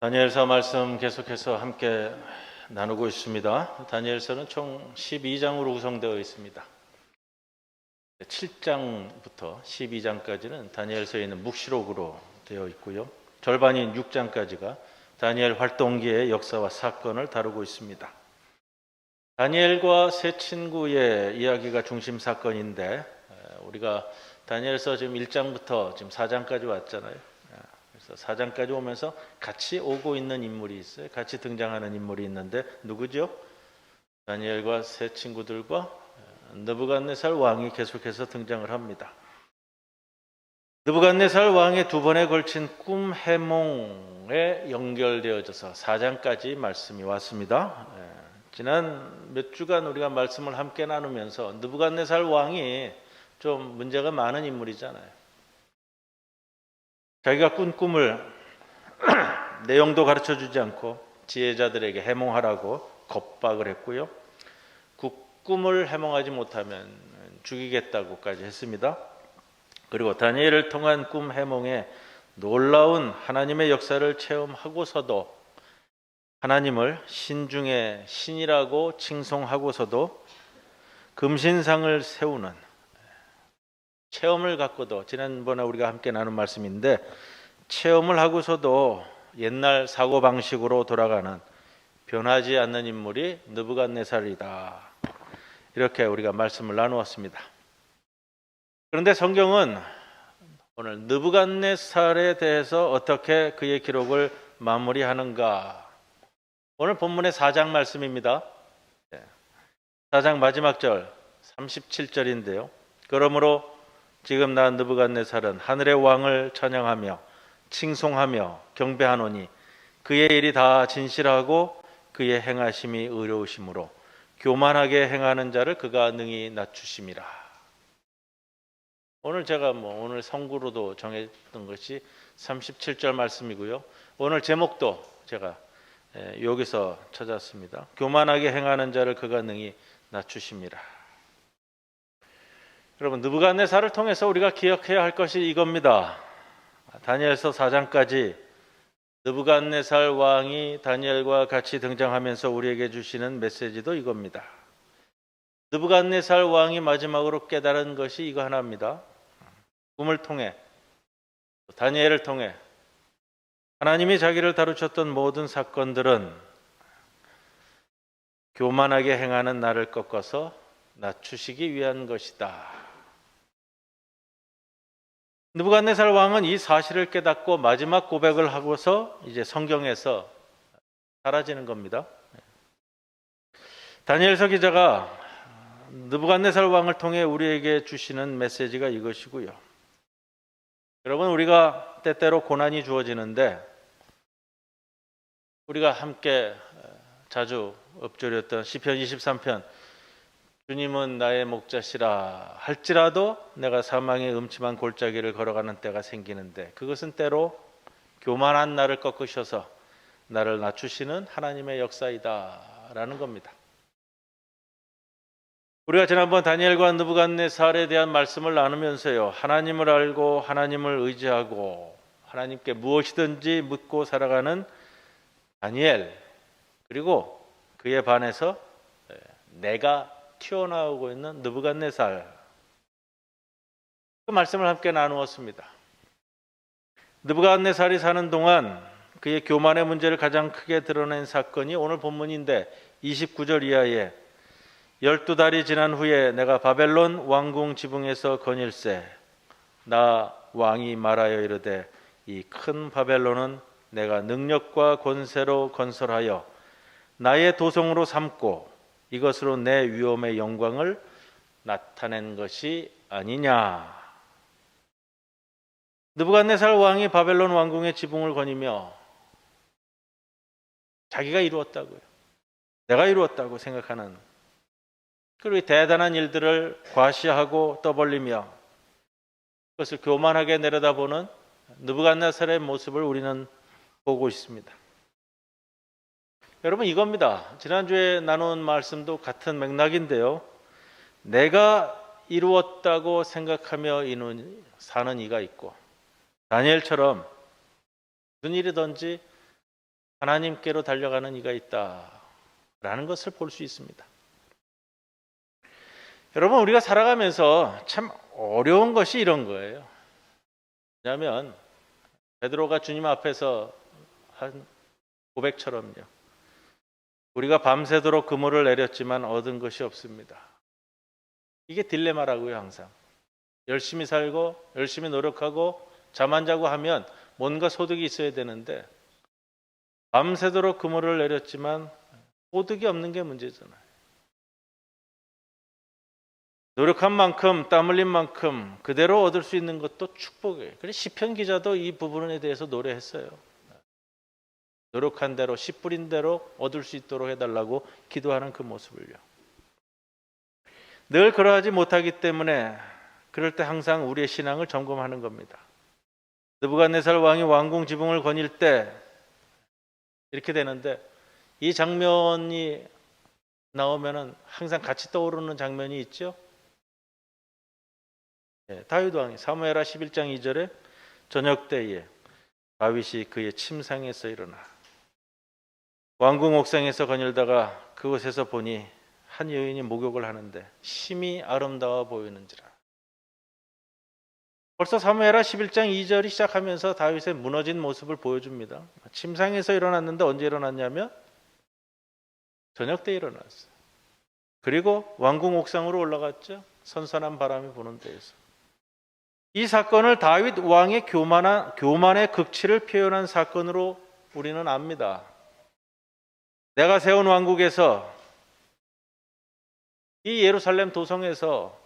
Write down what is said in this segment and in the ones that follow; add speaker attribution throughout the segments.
Speaker 1: 다니엘서 말씀 계속해서 함께 나누고 있습니다. 다니엘서는 총 12장으로 구성되어 있습니다. 7장부터 12장까지는 다니엘서에 있는 묵시록으로 되어 있고요. 절반인 6장까지가 다니엘 활동기의 역사와 사건을 다루고 있습니다. 다니엘과 세 친구의 이야기가 중심 사건인데 우리가 다니엘서 지금 1장부터 지금 4장까지 왔잖아요. 그래서 4장까지 오면서 같이 오고 있는 인물이 있어요. 같이 등장하는 인물이 있는데 누구죠? 다니엘과 세 친구들과 느부갓네살 왕이 계속해서 등장을 합니다. 느부갓네살 왕의 두 번에 걸친 꿈 해몽에 연결되어져서 4장까지 말씀이 왔습니다. 지난 몇 주간 우리가 말씀을 함께 나누면서 느부갓네살 왕이 좀 문제가 많은 인물이잖아요. 자기가 꾼 꿈을 내용도 가르쳐주지 않고 지혜자들에게 해몽하라고 겁박을 했고요. 그 꿈을 해몽하지 못하면 죽이겠다고까지 했습니다. 그리고 다니엘을 통한 꿈 해몽에 놀라운 하나님의 역사를 체험하고서도 하나님을 신 중에 신이라고 칭송하고서도 금신상을 세우는 체험을 갖고도, 지난번에 우리가 함께 나눈 말씀인데, 체험을 하고서도 옛날 사고방식으로 돌아가는 변하지 않는 인물이 느부갓네살이다. 이렇게 우리가 말씀을 나누었습니다. 그런데 성경은 오늘 느부갓네살에 대해서 어떻게 그의 기록을 마무리하는가? 오늘 본문의 4장 말씀입니다. 4장 마지막 절 37절인데요. 그러므로 지금 나 느부갓네살은 하늘의 왕을 찬양하며 칭송하며 경배하노니 그의 일이 다 진실하고 그의 행하심이 의로우심으로 교만하게 행하는 자를 그가 능히 낮추심이라. 오늘 제가 오늘 성구로도 정했던 것이 37절 말씀이고요. 오늘 제목도 제가 여기서 찾았습니다. 교만하게 행하는 자를 그가 능히 낮추심이라. 여러분, 느부갓네살을 통해서 우리가 기억해야 할 것이 이겁니다. 다니엘서 4장까지 느부갓네살 왕이 다니엘과 같이 등장하면서 우리에게 주시는 메시지도 이겁니다. 느부갓네살 왕이 마지막으로 깨달은 것이 이거 하나입니다. 꿈을 통해, 다니엘을 통해 하나님이 자기를 다루셨던 모든 사건들은 교만하게 행하는 나를 꺾어서 낮추시기 위한 것이다. 느부갓네살 왕은 이 사실을 깨닫고 마지막 고백을 하고서 이제 성경에서 사라지는 겁니다. 다니엘서 기자가 느부갓네살 왕을 통해 우리에게 주시는 메시지가 이것이고요. 여러분, 우리가 때때로 고난이 주어지는데 우리가 함께 자주 읊조렸던 시편 23편, 주님은 나의 목자시라 할지라도 내가 사망의 음침한 골짜기를 걸어가는 때가 생기는데, 그것은 때로 교만한 나를 꺾으셔서 나를 낮추시는 하나님의 역사이다 라는 겁니다. 우리가 지난번 다니엘과 느부갓네살에 대한 말씀을 나누면서요, 하나님을 알고 하나님을 의지하고 하나님께 무엇이든지 묻고 살아가는 다니엘, 그리고 그에 반해서 내가 튀어나오고 있는 느부갓네살, 그 말씀을 함께 나누었습니다. 느부갓네살이 사는 동안 그의 교만의 문제를 가장 크게 드러낸 사건이 오늘 본문인데 29절 이하에 12달이 지난 후에 내가 바벨론 왕궁 지붕에서 거닐세 나 왕이 말하여 이르되 이 큰 바벨론은 내가 능력과 권세로 건설하여 나의 도성으로 삼고 이것으로 내 위엄의 영광을 나타낸 것이 아니냐. 느부갓네살 왕이 바벨론 왕궁의 지붕을 거니며 자기가 이루었다고요. 내가 이루었다고 생각하는, 그리고 대단한 일들을 과시하고 떠벌리며 그것을 교만하게 내려다보는 느부갓네살의 모습을 우리는 보고 있습니다. 여러분, 이겁니다. 지난주에 나눈 말씀도 같은 맥락인데요. 내가 이루었다고 생각하며 사는 이가 있고, 다니엘처럼 무슨 일이든지 하나님께로 달려가는 이가 있다라는 것을 볼 수 있습니다. 여러분, 우리가 살아가면서 참 어려운 것이 이런 거예요. 왜냐하면 베드로가 주님 앞에서 한 고백처럼요. 우리가 밤새도록 그물을 내렸지만 얻은 것이 없습니다. 이게 딜레마라고요, 항상. 열심히 살고 열심히 노력하고 잠 안 자고 하면 뭔가 소득이 있어야 되는데 밤새도록 그물을 내렸지만 소득이 없는 게 문제잖아요. 노력한 만큼 땀 흘린 만큼 그대로 얻을 수 있는 것도 축복이에요. 그래서 시편 기자도 이 부분에 대해서 노래했어요. 노력한 대로 씨 뿌린 대로 얻을 수 있도록 해달라고 기도하는 그 모습을요. 늘 그러하지 못하기 때문에 그럴 때 항상 우리의 신앙을 점검하는 겁니다. 느부갓네살 왕이 왕궁 지붕을 거닐 때 이렇게 되는데 이 장면이 나오면은 항상 같이 떠오르는 장면이 있죠. 다윗 왕이 사무엘하 11장 2절에 저녁 때에 다윗이 그의 침상에서 일어나 왕궁 옥상에서 거닐다가 그곳에서 보니 한 여인이 목욕을 하는데 심히 아름다워 보이는지라. 벌써 사무엘하 11장 2절이 시작하면서 다윗의 무너진 모습을 보여줍니다. 침상에서 일어났는데 언제 일어났냐면 저녁 때 일어났어요. 그리고 왕궁 옥상으로 올라갔죠. 선선한 바람이 부는 데에서. 이 사건을 다윗 왕의 교만의 극치를 표현한 사건으로 우리는 압니다. 내가 세운 왕국에서 이 예루살렘 도성에서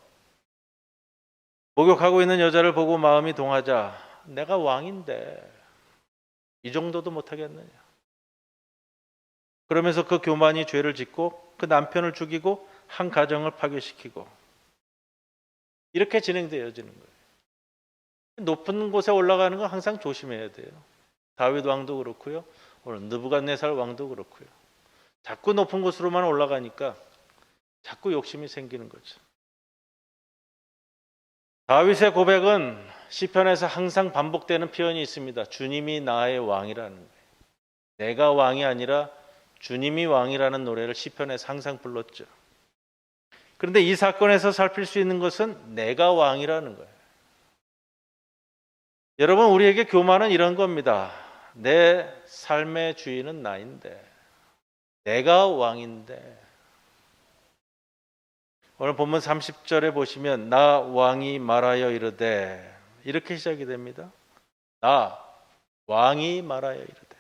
Speaker 1: 목욕하고 있는 여자를 보고 마음이 동하자 내가 왕인데 이 정도도 못하겠느냐. 그러면서 그 교만이 죄를 짓고 그 남편을 죽이고 한 가정을 파괴시키고 이렇게 진행되어지는 거예요. 높은 곳에 올라가는 건 항상 조심해야 돼요. 다윗 왕도 그렇고요. 오늘 느부갓네살 왕도 그렇고요. 자꾸 높은 곳으로만 올라가니까 자꾸 욕심이 생기는 거죠. 다윗의 고백은 시편에서 항상 반복되는 표현이 있습니다. 주님이 나의 왕이라는 거예요. 내가 왕이 아니라 주님이 왕이라는 노래를 시편에서 항상 불렀죠. 그런데 이 사건에서 살필 수 있는 것은 내가 왕이라는 거예요. 여러분, 우리에게 교만은 이런 겁니다. 내 삶의 주인은 나인데, 내가 왕인데. 오늘 본문 30절에 보시면 나 왕이 말하여 이르되 이렇게 시작이 됩니다. 나 왕이 말하여 이르되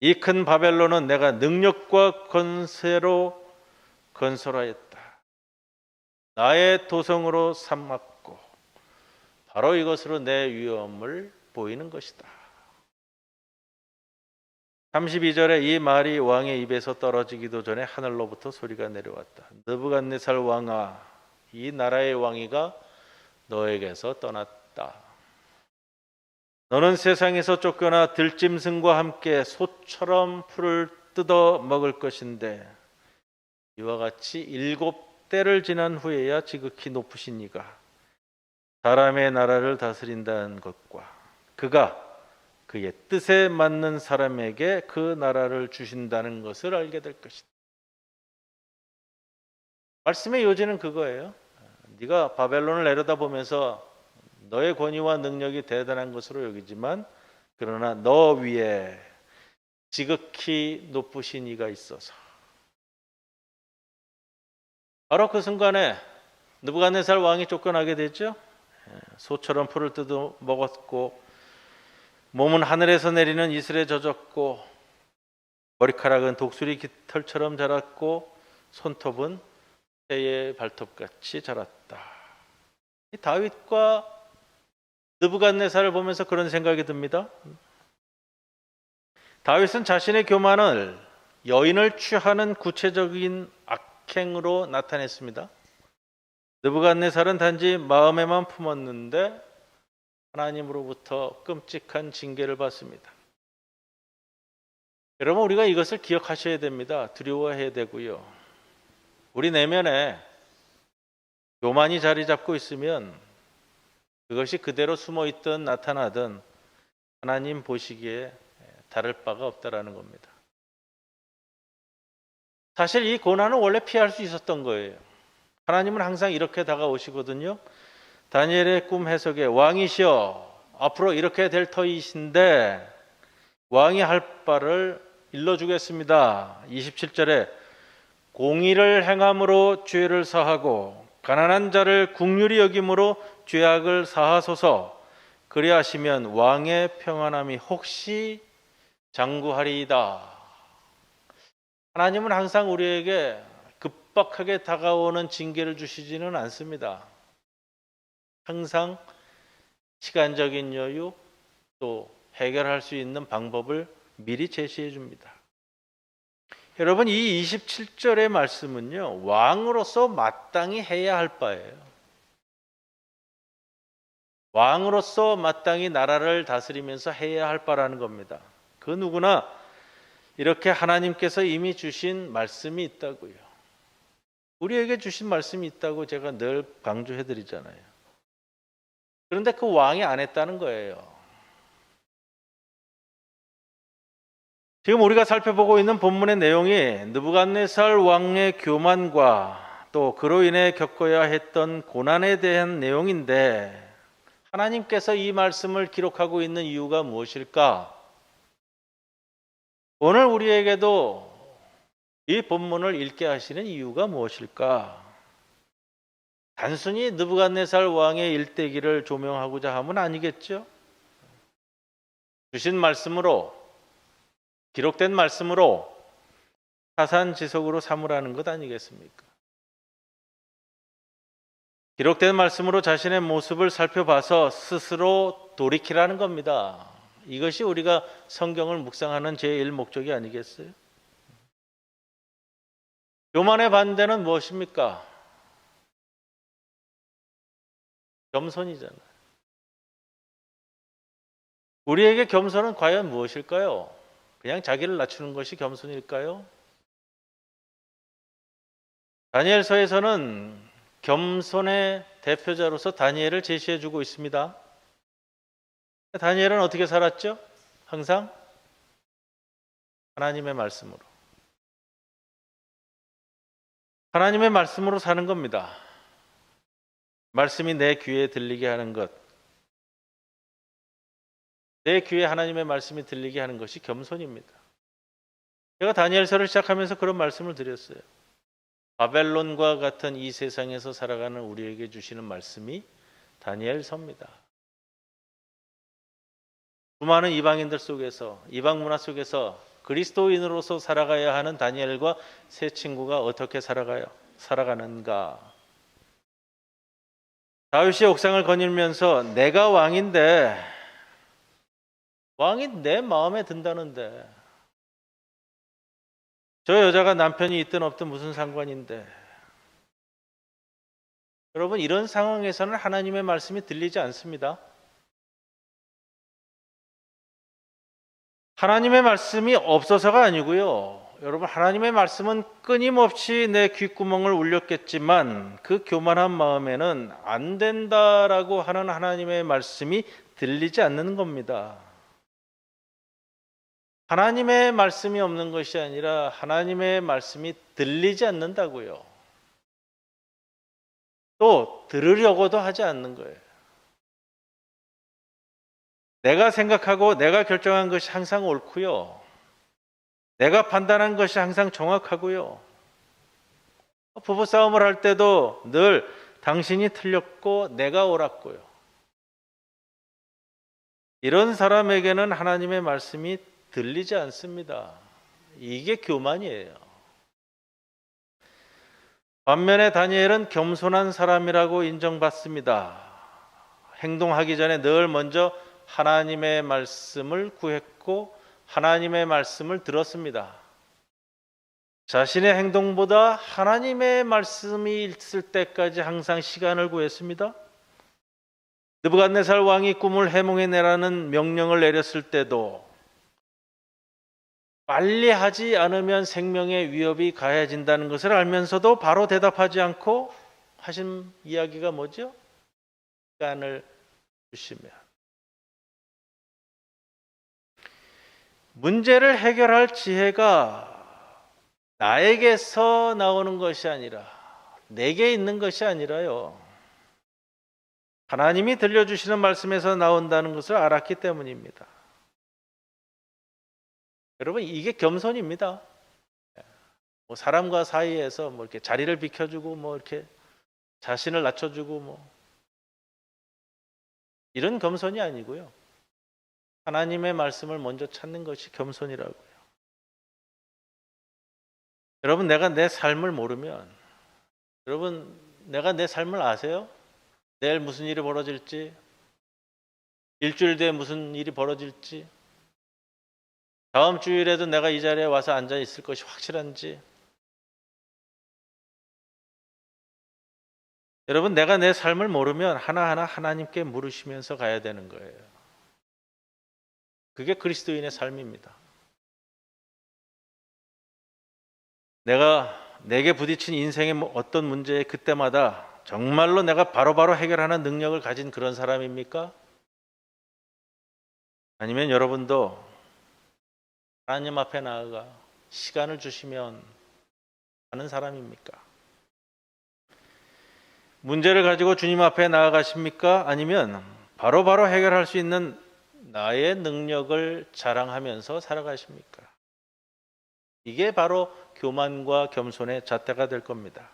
Speaker 1: 이 큰 바벨론은 내가 능력과 권세로 건설하였다. 나의 도성으로 삼았고 바로 이것으로 내 위엄을 보이는 것이다. 32절에 이 말이 왕의 입에서 떨어지기도 전에 하늘로부터 소리가 내려왔다. 느부갓네살 왕아, 이 나라의 왕위가 너에게서 떠났다. 너는 세상에서 쫓겨나 들짐승과 함께 소처럼 풀을 뜯어 먹을 것인데 이와 같이 7대를 지난 후에야 지극히 높으신 이가 사람의 나라를 다스린다는 것과 그가 그의 뜻에 맞는 사람에게 그 나라를 주신다는 것을 알게 될 것이다. 말씀의 요지는 그거예요. 네가 바벨론을 내려다보면서 너의 권위와 능력이 대단한 것으로 여기지만 그러나 너 위에 지극히 높으신 이가 있어서 바로 그 순간에 느부갓네살 왕이 쫓겨나게 됐죠. 소처럼 풀을 뜯어 먹었고 몸은 하늘에서 내리는 이슬에 젖었고 머리카락은 독수리 깃털처럼 자랐고 손톱은 새의 발톱같이 자랐다. 다윗과 느부갓네살을 보면서 그런 생각이 듭니다. 다윗은 자신의 교만을 여인을 취하는 구체적인 악행으로 나타냈습니다. 느부갓네살은 단지 마음에만 품었는데 하나님으로부터 끔찍한 징계를 받습니다. 여러분, 우리가 이것을 기억하셔야 됩니다. 두려워해야 되고요. 우리 내면에 교만이 자리 잡고 있으면 그것이 그대로 숨어있든 나타나든 하나님 보시기에 다를 바가 없다라는 겁니다. 사실 이 고난은 원래 피할 수 있었던 거예요. 하나님은 항상 이렇게 다가오시거든요. 다니엘의 꿈 해석에 왕이시여 앞으로 이렇게 될 터이신데 왕이 할 바를 일러주겠습니다. 27절에 공의를 행함으로 죄를 사하고 가난한 자를 긍휼히 여김으로 죄악을 사하소서. 그리하시면 왕의 평안함이 혹시 장구하리이다. 하나님은 항상 우리에게 급박하게 다가오는 징계를 주시지는 않습니다. 항상 시간적인 여유 또 해결할 수 있는 방법을 미리 제시해 줍니다. 여러분, 이 27절의 말씀은요, 왕으로서 마땅히 해야 할 바예요. 왕으로서 마땅히 나라를 다스리면서 해야 할 바라는 겁니다. 그 누구나 이렇게 하나님께서 이미 주신 말씀이 있다고요. 우리에게 주신 말씀이 있다고 제가 늘 강조해 드리잖아요. 그런데 그 왕이 안 했다는 거예요. 지금 우리가 살펴보고 있는 본문의 내용이 느부갓네살 왕의 교만과 또 그로 인해 겪어야 했던 고난에 대한 내용인데 하나님께서 이 말씀을 기록하고 있는 이유가 무엇일까? 오늘 우리에게도 이 본문을 읽게 하시는 이유가 무엇일까? 단순히 느부갓네살 왕의 일대기를 조명하고자 함은 아니겠죠? 주신 말씀으로 기록된 말씀으로 타산지석으로 삼으라는 것 아니겠습니까? 기록된 말씀으로 자신의 모습을 살펴봐서 스스로 돌이키라는 겁니다. 이것이 우리가 성경을 묵상하는 제1 목적이 아니겠어요? 교만의 반대는 무엇입니까? 겸손이잖아요. 우리에게 겸손은 과연 무엇일까요? 그냥 자기를 낮추는 것이 겸손일까요? 다니엘서에서는 겸손의 대표자로서 다니엘을 제시해 주고 있습니다. 다니엘은 어떻게 살았죠? 항상 하나님의 말씀으로. 하나님의 말씀으로 사는 겁니다. 말씀이 내 귀에 들리게 하는 것. 내 귀에 하나님의 말씀이 들리게 하는 것이 겸손입니다. 제가 다니엘서를 시작하면서 그런 말씀을 드렸어요. 바벨론과 같은 이 세상에서 살아가는 우리에게 주시는 말씀이 다니엘서입니다. 수많은 이방인들 속에서, 이방 문화 속에서 그리스도인으로서 살아가야 하는 다니엘과 세 친구가 어떻게 살아가는가. 다윗이 옥상을 거닐면서 내가 왕인데 왕이 내 마음에 든다는데 저 여자가 남편이 있든 없든 무슨 상관인데. 여러분, 이런 상황에서는 하나님의 말씀이 들리지 않습니다. 하나님의 말씀이 없어서가 아니고요. 여러분, 하나님의 말씀은 끊임없이 내 귓구멍을 울렸겠지만 그 교만한 마음에는 안 된다라고 하는 하나님의 말씀이 들리지 않는 겁니다. 하나님의 말씀이 없는 것이 아니라 하나님의 말씀이 들리지 않는다고요. 또 들으려고도 하지 않는 거예요. 내가 생각하고 내가 결정한 것이 항상 옳고요. 내가 판단한 것이 항상 정확하고요. 부부싸움을 할 때도 늘 당신이 틀렸고 내가 옳았고요. 이런 사람에게는 하나님의 말씀이 들리지 않습니다. 이게 교만이에요. 반면에 다니엘은 겸손한 사람이라고 인정받습니다. 행동하기 전에 늘 먼저 하나님의 말씀을 구했고 하나님의 말씀을 들었습니다. 자신의 행동보다 하나님의 말씀이 있을 때까지 항상 시간을 구했습니다. 느부갓네살 왕이 꿈을 해몽해내라는 명령을 내렸을 때도 빨리 하지 않으면 생명의 위협이 가해진다는 것을 알면서도 바로 대답하지 않고 하신 이야기가 뭐죠? 시간을 주시면. 문제를 해결할 지혜가 나에게서 나오는 것이 아니라 내게 있는 것이 아니라요. 하나님이 들려주시는 말씀에서 나온다는 것을 알았기 때문입니다. 여러분, 이게 겸손입니다. 뭐 사람과 사이에서 뭐 이렇게 자리를 비켜주고 뭐 이렇게 자신을 낮춰주고 뭐 이런 겸손이 아니고요. 하나님의 말씀을 먼저 찾는 것이 겸손이라고요. 여러분, 내가 내 삶을 모르면, 여러분, 내가 내 삶을 아세요? 내일 무슨 일이 벌어질지, 일주일 뒤에 무슨 일이 벌어질지, 다음 주일에도 내가 이 자리에 와서 앉아 있을 것이 확실한지. 여러분, 내가 내 삶을 모르면 하나하나 하나님께 물으시면서 가야 되는 거예요. 그게 그리스도인의 삶입니다. 내게 부딪힌 인생의 어떤 문제에 그때마다 정말로 내가 바로바로 해결하는 능력을 가진 그런 사람입니까? 아니면 여러분도 하나님 앞에 나아가 시간을 주시면 하는 사람입니까? 문제를 가지고 주님 앞에 나아가십니까? 아니면 바로바로 해결할 수 있는 나의 능력을 자랑하면서 살아가십니까? 이게 바로 교만과 겸손의 잣대가 될 겁니다.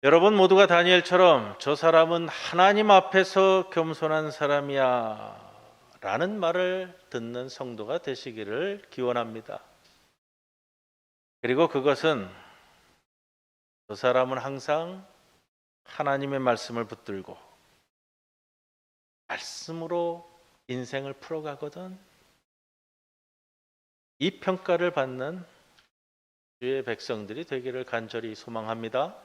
Speaker 1: 여러분 모두가 다니엘처럼 저 사람은 하나님 앞에서 겸손한 사람이야 라는 말을 듣는 성도가 되시기를 기원합니다. 그리고 그것은 저 사람은 항상 하나님의 말씀을 붙들고 말씀으로 인생을 풀어가거든. 이 평가를 받는 주의 백성들이 되기를 간절히 소망합니다.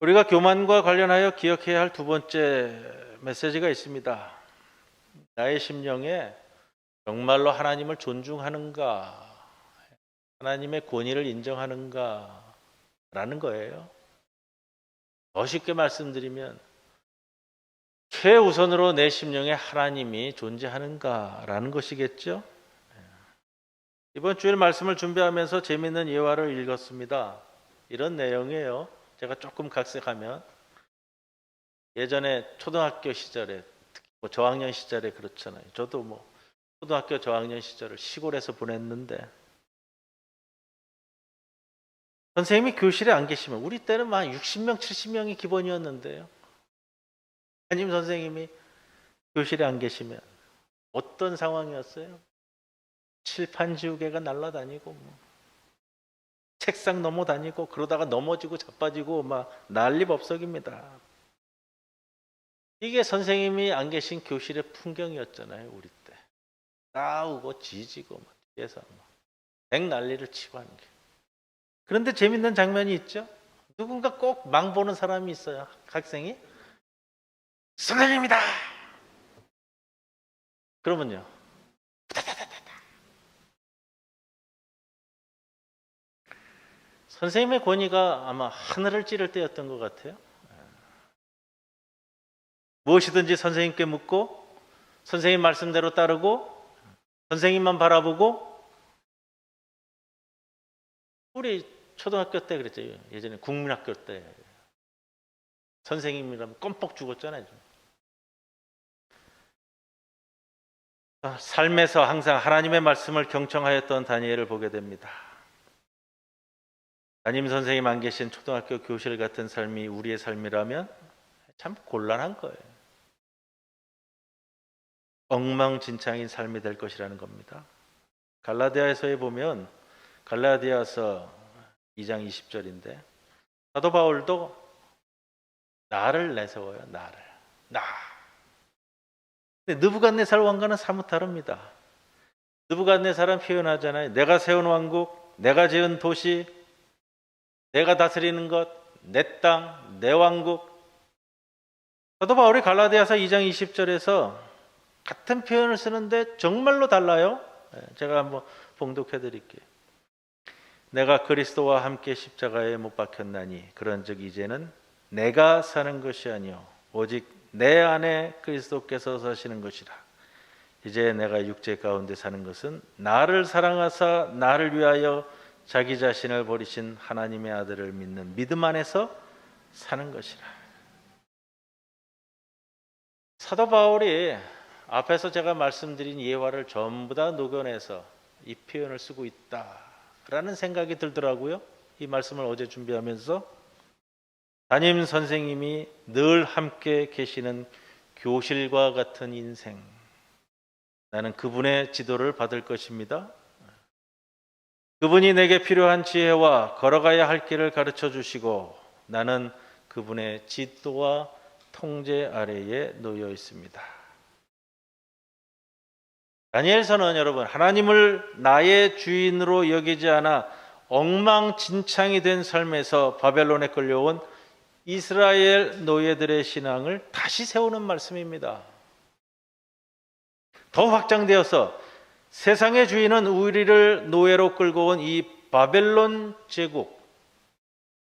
Speaker 1: 우리가 교만과 관련하여 기억해야 할 두 번째 메시지가 있습니다. 나의 심령에 정말로 하나님을 존중하는가, 하나님의 권위를 인정하는가 라는 거예요. 더 쉽게 말씀드리면 최우선으로 내 심령에 하나님이 존재하는가라는 것이겠죠. 이번 주일 말씀을 준비하면서 재미있는 예화를 읽었습니다. 이런 내용이에요. 제가 조금 각색하면 예전에 초등학교 시절에 특히 뭐 저학년 시절에 그렇잖아요. 저도 뭐 초등학교 저학년 시절을 시골에서 보냈는데 선생님이 교실에 안 계시면 우리 때는 막 60명, 70명이 기본이었는데요. 담임 선생님이 교실에 안 계시면 어떤 상황이었어요? 칠판 지우개가 날아다니고 뭐 책상 넘어다니고 그러다가 넘어지고 자빠지고 막 난리법석입니다. 이게 선생님이 안 계신 교실의 풍경이었잖아요. 우리 때 싸우고 지지고 막 뒤에서 막 백난리를 치고 하는 게. 그런데 재밌는 장면이 있죠. 누군가 꼭 망보는 사람이 있어요. 학생이 선생님이다. 그러면요. 선생님의 권위가 아마 하늘을 찌를 때였던 것 같아요. 무엇이든지 선생님께 묻고 선생님 말씀대로 따르고 선생님만 바라보고. 우리 초등학교 때 그랬죠. 예전에 국민학교 때 선생님이라면 껌뻑 죽었잖아요. 삶에서 항상 하나님의 말씀을 경청하였던 다니엘을 보게 됩니다. 담임 선생님 안 계신 초등학교 교실 같은 삶이 우리의 삶이라면 참 곤란한 거예요. 엉망진창인 삶이 될 것이라는 겁니다. 갈라디아서에 보면 갈라디아서 2장 20절인데 사도 바울도 나를 내세워요. 나를. 근데 느부갓네살 왕과는 사뭇 다릅니다. 느부갓네살은 표현하잖아요. 내가 세운 왕국, 내가 지은 도시, 내가 다스리는 것, 내 땅, 내 왕국. 사도 바울이 갈라디아서 2장 20절에서 같은 표현을 쓰는데 정말로 달라요. 제가 한번 봉독해 드릴게요. 내가 그리스도와 함께 십자가에 못 박혔나니 그런즉 이제는 내가 사는 것이 아니요 오직 내 안에 그리스도께서 사시는 것이라. 이제 내가 육체 가운데 사는 것은 나를 사랑하사 나를 위하여 자기 자신을 버리신 하나님의 아들을 믿는 믿음 안에서 사는 것이라. 사도 바울이 앞에서 제가 말씀드린 예화를 전부 다 녹여내서 이 표현을 쓰고 있다라는 생각이 들더라고요. 이 말씀을 어제 준비하면서 담임 선생님이 늘 함께 계시는 교실과 같은 인생, 나는 그분의 지도를 받을 것입니다. 그분이 내게 필요한 지혜와 걸어가야 할 길을 가르쳐 주시고 나는 그분의 지도와 통제 아래에 놓여 있습니다. 다니엘서는 여러분, 하나님을 나의 주인으로 여기지 않아 엉망진창이 된 삶에서 바벨론에 끌려온 이스라엘 노예들의 신앙을 다시 세우는 말씀입니다. 더 확장되어서 세상의 주인은 우리를 노예로 끌고 온 이 바벨론 제국,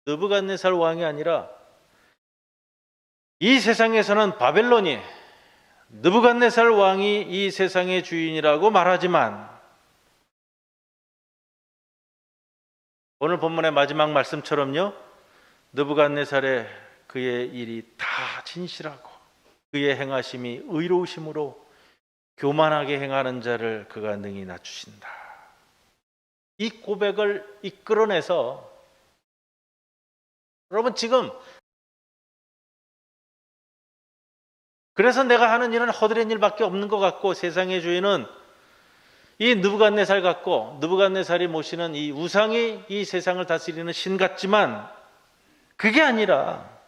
Speaker 1: 느부갓네살 왕이 아니라 이 세상에서는 바벨론이, 느부갓네살 왕이 이 세상의 주인이라고 말하지만 오늘 본문의 마지막 말씀처럼요, 느부갓네살의 그의 일이 다 진실하고 그의 행하심이 의로우심으로 교만하게 행하는 자를 그가 능히 낮추신다. 이 고백을 이끌어내서 여러분, 지금 그래서 내가 하는 일은 허드렛 일밖에 없는 것 같고 세상의 주인은 이 느부갓네살 같고 느부갓네살이 모시는 이 우상이 이 세상을 다스리는 신 같지만 그게 아니라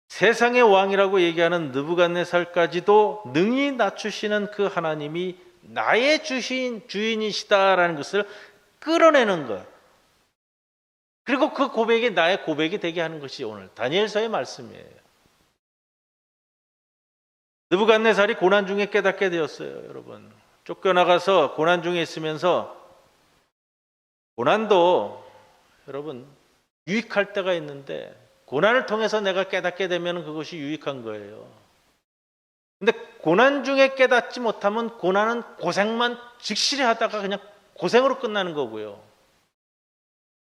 Speaker 1: 세상의 왕이라고 얘기하는 느부갓네살까지도 능히 낮추시는 그 하나님이 나의 주인이시다라는 것을 끌어내는 것. 그리고 그 고백이 나의 고백이 되게 하는 것이 오늘 다니엘서의 말씀이에요. 느부갓네살이 고난 중에 깨닫게 되었어요. 여러분, 쫓겨나가서 고난 중에 있으면서 고난도 여러분 유익할 때가 있는데 고난을 통해서 내가 깨닫게 되면 그것이 유익한 거예요. 근데 고난 중에 깨닫지 못하면 고난은 고생만 즉시리 하다가 그냥 고생으로 끝나는 거고요.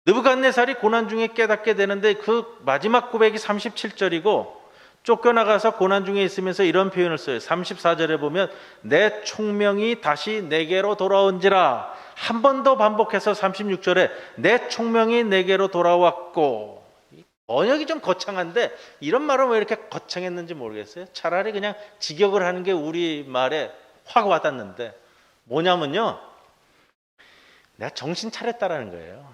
Speaker 1: 느부갓네살이 고난 중에 깨닫게 되는데 그 마지막 고백이 37절이고 쫓겨나가서 고난 중에 있으면서 이런 표현을 써요. 34절에 보면 내 총명이 다시 내게로 돌아온지라. 한 번 더 반복해서 36절에 내 총명이 내게로 돌아왔고. 번역이 좀 거창한데 이런 말은 왜 이렇게 거창했는지 모르겠어요. 차라리 그냥 직역을 하는 게 우리 말에 확 와닿는데 뭐냐면요, 내가 정신 차렸다라는 거예요.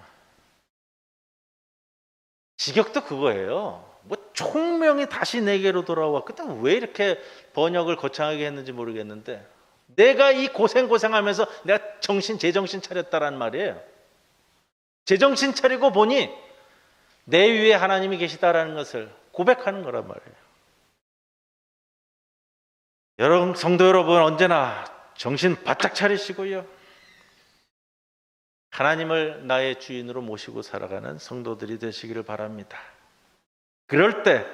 Speaker 1: 직역도 그거예요. 뭐 총명이 다시 내게로 돌아와. 그때 왜 이렇게 번역을 거창하게 했는지 모르겠는데 내가 이 고생하면서 내가 제정신 차렸다라는 말이에요. 제정신 차리고 보니 내 위에 하나님이 계시다라는 것을 고백하는 거란 말이에요. 여러분, 성도 여러분, 언제나 정신 바짝 차리시고요, 하나님을 나의 주인으로 모시고 살아가는 성도들이 되시기를 바랍니다. 그럴 때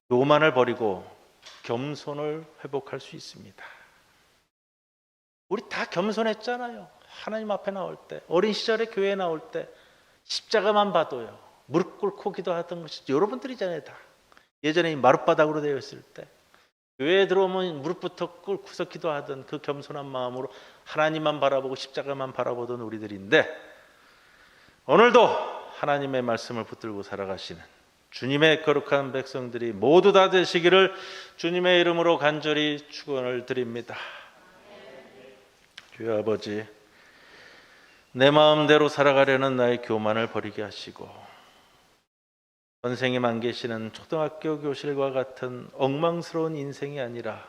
Speaker 1: 교만을 버리고 겸손을 회복할 수 있습니다. 우리 다 겸손했잖아요. 하나님 앞에 나올 때, 어린 시절에 교회에 나올 때 십자가만 봐도요 무릎 꿇고 기도하던 것이 여러분들이잖아요. 다 예전에 마룻바닥으로 되어 있을 때 교회에 들어오면 무릎부터 꿇고서 기도하던 그 겸손한 마음으로 하나님만 바라보고 십자가만 바라보던 우리들인데, 오늘도 하나님의 말씀을 붙들고 살아가시는 주님의 거룩한 백성들이 모두 다 되시기를 주님의 이름으로 간절히 축원을 드립니다. 주여 아버지, 내 마음대로 살아가려는 나의 교만을 버리게 하시고 선생님 안 계시는 초등학교 교실과 같은 엉망스러운 인생이 아니라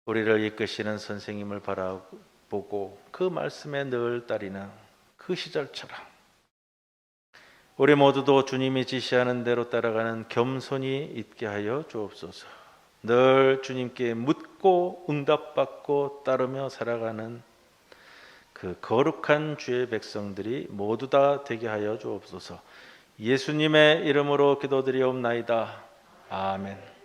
Speaker 1: 우리를 이끄시는 선생님을 바라보고 그 말씀에 늘 따르는 그 시절처럼 우리 모두도 주님이 지시하는 대로 따라가는 겸손이 있게 하여 주옵소서. 늘 주님께 묻고 응답받고 따르며 살아가는 그 거룩한 주의 백성들이 모두 다 되게 하여 주옵소서. 예수님의 이름으로 기도드리옵나이다. 아멘.